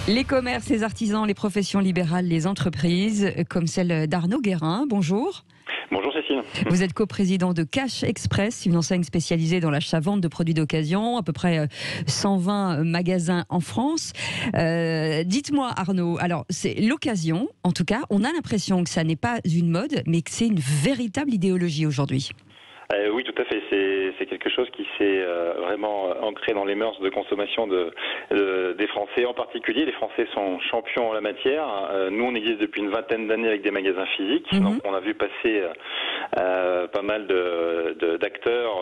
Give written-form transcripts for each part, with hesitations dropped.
Les commerces, les artisans, les professions libérales, les entreprises, comme celle d'Arnaud Guérin. Bonjour. Bonjour Cécile. Vous êtes coprésident de Cash Express, une enseigne spécialisée dans l'achat-vente de produits d'occasion, à peu près 120 magasins en France. Dites-moi Arnaud, alors c'est l'occasion, en tout cas, on a l'impression que ça n'est pas une mode, mais que c'est une véritable idéologie aujourd'hui. Oui, tout à fait. C'est quelque chose qui s'est vraiment ancré dans les mœurs de consommation des Français. En particulier, les Français sont champions en la matière. Nous, on existe depuis une vingtaine d'années avec des magasins physiques. Donc, on a vu passer pas mal d'acteurs,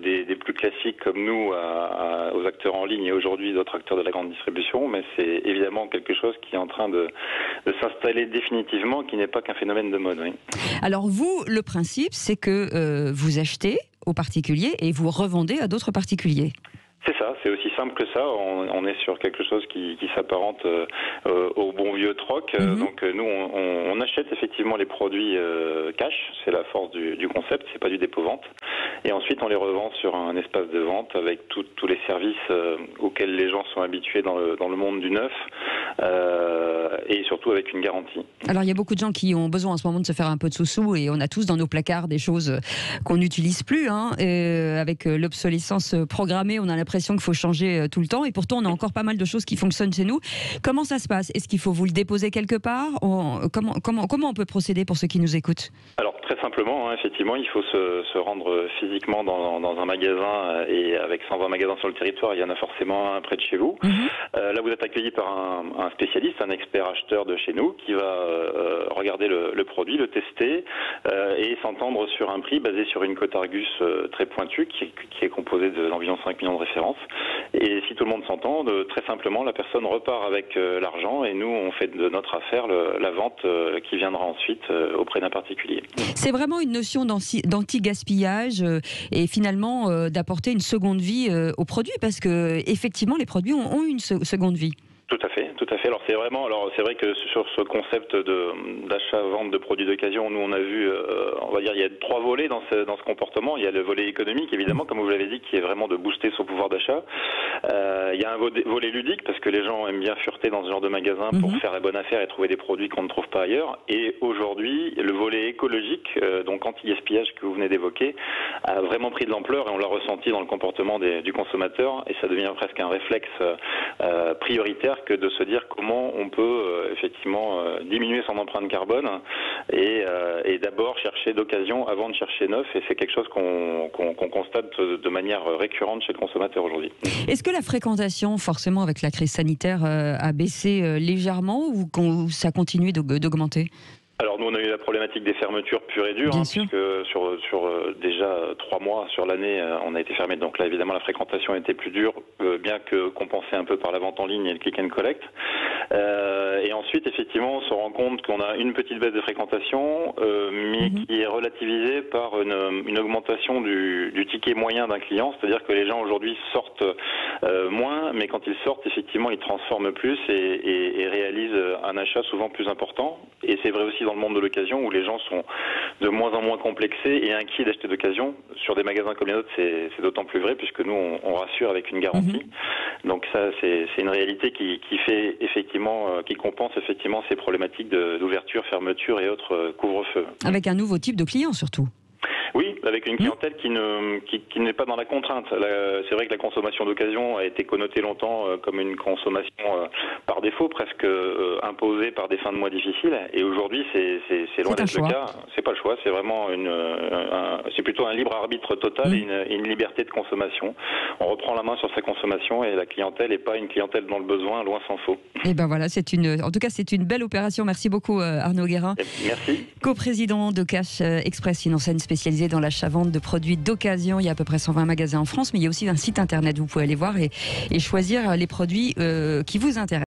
des plus classiques comme nous, aux acteurs en ligne et aujourd'hui d'autres acteurs de la grande distribution. Mais c'est évidemment quelque chose qui est en train de s'installer définitivement, qui n'est pas qu'un phénomène de mode. Oui. Alors vous, le principe, c'est que vous achetez aux particuliers et vous revendez à d'autres particuliers. C'est ça, c'est aussi simple que ça. On est sur quelque chose qui s'apparente au bon vieux troc. Donc nous, on achète effectivement les produits cash. C'est la force du concept. C'est pas du dépôt-vente. Et ensuite, on les revend sur un espace de vente avec tous les services auxquels les gens sont habitués dans le monde du neuf. Et surtout avec une garantie. Alors il y a beaucoup de gens qui ont besoin en ce moment de se faire un peu de sous-sous et on a tous dans nos placards des choses qu'on n'utilise plus. Avec l'obsolescence programmée, on a l'impression qu'il faut changer tout le temps et pourtant on a encore pas mal de choses qui fonctionnent chez nous. Comment ça se passe? Est-ce qu'il faut vous le déposer quelque part? Comment on peut procéder pour ceux qui nous écoutent? Alors très simplement, effectivement, il faut se rendre physiquement dans un magasin et avec 120 magasins sur le territoire, il y en a forcément un près de chez vous. Là, vous êtes accueilli par un spécialiste, un expert acheteur de chez nous qui va regarder le produit, le tester et s'entendre sur un prix basé sur une cote Argus très pointue qui est composée d'environ 5 millions de références. Et si tout le monde s'entend, très simplement, la personne repart avec l'argent et nous, on fait de notre affaire la vente qui viendra ensuite auprès d'un particulier. C'est vraiment une notion d'anti-gaspillage et finalement d'apporter une seconde vie aux produits parce que effectivement, les produits ont une seconde vie. Tout à fait, tout à fait. Alors c'est vrai que sur ce concept d'achat-vente de produits d'occasion, nous on a vu, on va dire, il y a 3 volets dans ce comportement. Il y a le volet économique, évidemment, comme vous l'avez dit, qui est vraiment de booster son pouvoir d'achat. Il y a un volet ludique parce que les gens aiment bien fureter dans ce genre de magasin pour faire la bonne affaire et trouver des produits qu'on ne trouve pas ailleurs. Et aujourd'hui, le volet écologique, donc anti-gaspillage que vous venez d'évoquer, a vraiment pris de l'ampleur et on l'a ressenti dans le comportement du consommateur et ça devient presque un réflexe prioritaire que de se dire comment on peut effectivement diminuer son empreinte carbone et d'abord chercher d'occasion avant de chercher neuf et c'est quelque chose qu'on constate de manière récurrente chez le consommateur aujourd'hui. Est-ce que la fréquentation forcément avec la crise sanitaire a baissé légèrement ou ça continue d'augmenter ? Alors nous on a eu la problématique des fermetures pures et dures, puisque sur déjà 3 mois sur l'année on a été fermé, donc là évidemment la fréquentation était plus dure, bien que compensée un peu par la vente en ligne et le click and collect. Et ensuite effectivement on se rend compte qu'on a une petite baisse de fréquentation, mais qui est relativisée par une augmentation du ticket moyen d'un client, c'est-à-dire que les gens aujourd'hui sortent moins, mais quand ils sortent effectivement ils transforment plus et réalisent un achat souvent plus important. Et c'est vrai aussi dans le monde de l'occasion où les gens sont de moins en moins complexés et inquiets d'acheter d'occasion. Sur des magasins comme les nôtres, c'est d'autant plus vrai puisque nous, on rassure avec une garantie. Donc ça, c'est une réalité qui fait effectivement, qui compense effectivement ces problématiques d'ouverture, fermeture et autres couvre-feu. Avec un nouveau type de client surtout. Oui, avec une clientèle qui n'est pas dans la contrainte. C'est vrai que la consommation d'occasion a été connotée longtemps comme une consommation par défaut, presque imposée par des fins de mois difficiles. Et aujourd'hui, c'est loin d'être le cas. C'est pas le choix. C'est vraiment c'est plutôt un libre arbitre total et une liberté de consommation. On reprend la main sur sa consommation et la clientèle n'est pas une clientèle dans le besoin, loin s'en faut. Et ben voilà, en tout cas, c'est une belle opération. Merci beaucoup, Arnaud Guérin. Merci. Coprésident de Cash Express, une enseigne spécialisée dans l'achat-vente de produits d'occasion. Il y a à peu près 120 magasins en France, mais il y a aussi un site internet. Vous pouvez aller voir et choisir les produits qui vous intéressent.